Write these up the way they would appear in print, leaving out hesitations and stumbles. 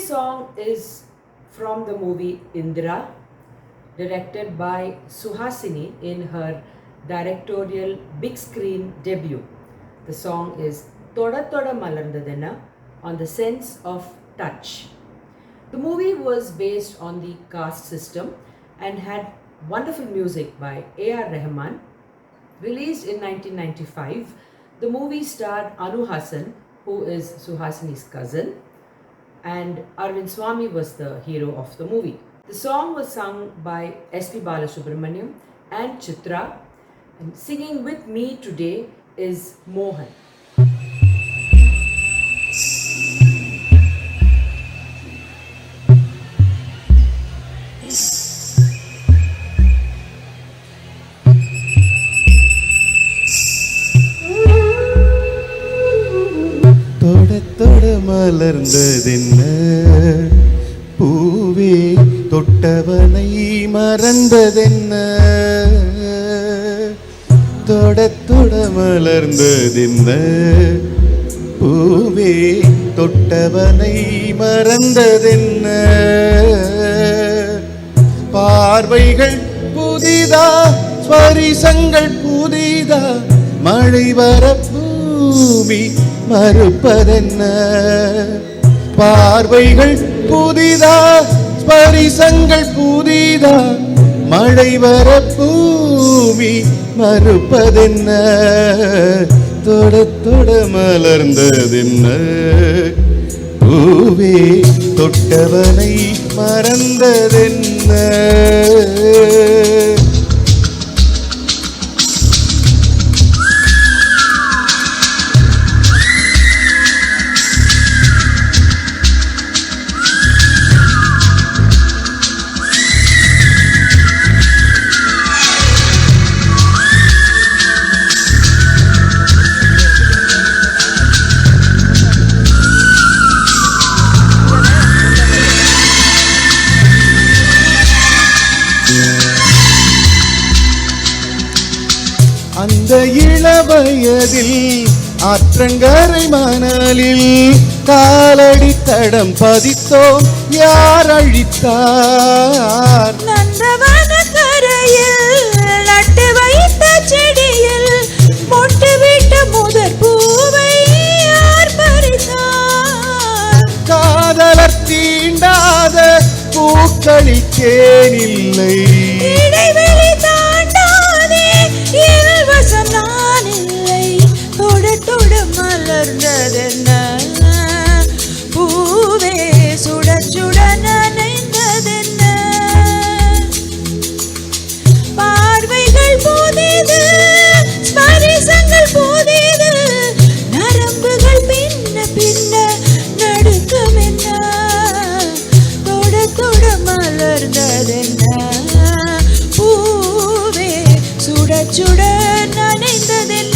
song is from the movie Indra, directed by Suhasini in her directorial big screen debut. The song is Thoda Thoda Malarndadena on the sense of touch. The movie was based on the caste system and had wonderful music by A.R. Rahman. Released in 1995, the movie starred Anu Hassan, who is Suhasini's cousin, and Arvind Swamy was the hero of the movie. The song was sung by S.P. Balasubramaniam and Chitra, and singing with me today is Mohan. தொட மலர்ந்ததென்ன பூவே தொட்டவனை மறந்ததென்ன தொட மலர்ந்ததென்ன பூவே தொட்டவனை மறந்ததென்ன பார்வைகள் புதிதா ஸ்பரிசங்கள் புதிதா மழை வர பூமி மறுப்பதென்ன பார்வைகள் புதிதா ஸ்பரிசங்கள் புதிதா மழை வர பூமி மறுப்பதென்ன தொட மலர்ந்ததென்ன பூவே தொட்டவனை மறந்ததென்ன அந்த இளவயதில் ஆற்றங்கரை மணலில் காலடி தடம் பதித்தோம் யார் அழித்தார் நந்தவன கரையில் நட்டு வைத்த செடியில் மொட்டு விட்ட முதற் பூவை யார் பறித்தார் காதலர் தீண்டாத பூக்களில் தேனில்லை இடைவெளி தாண்டாதே இல்வசம் நான் இல்லை தொட மலர்ந்ததென்ன பூவே சுட சுட நனைந்ததென்ன பார்வைகள் புதிது ஸ்பரிசங்கள் புதிது நரம்புகள் பின்ன பின்ன நடுக்கம் என்ன தொட மலர்ந்ததென்ன பூவே சுட சுட நனைந்ததென்ன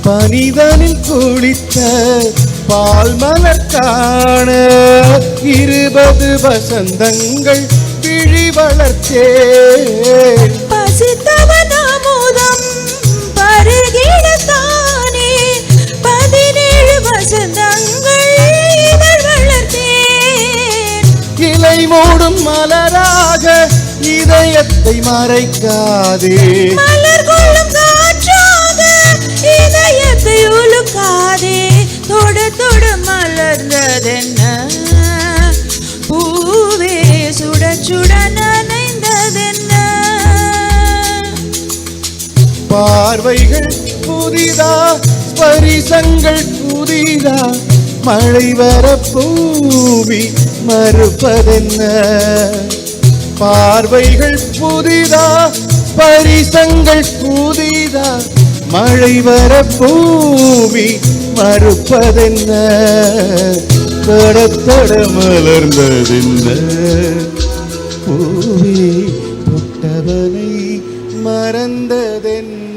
பனிதனில் குளித்த பால் மலர் காண 20 வசந்தங்கள் விழி வளர்த்தே பசித்தவன் அமுதம் பருகிடத்தானே 17 வசந்தங்கள் இவள் வளர்த்தேன் இலை மூடும் மலராக இதயத்தை மறைக்காதே மலர் கொள்ளும் காற்றாக இதயத்தை உலுக்காதே தொட மலர்ந்த மறுப்பதென்ன பூவே சுட சுட நனைந்ததென்ன பார்வைகள் புதிதா ஸ்பரிசங்கள் புதிதா மழை வர பூமி மறுப்பதென்ன பார்வைகள் புதிதா ஸ்பரிசங்கள் புதிதா மழை வர பூமி மறுப்பதென்ன தடத்தட மலர்ந்ததென்ன பூவே தொட்டவனை மறந்ததென்ன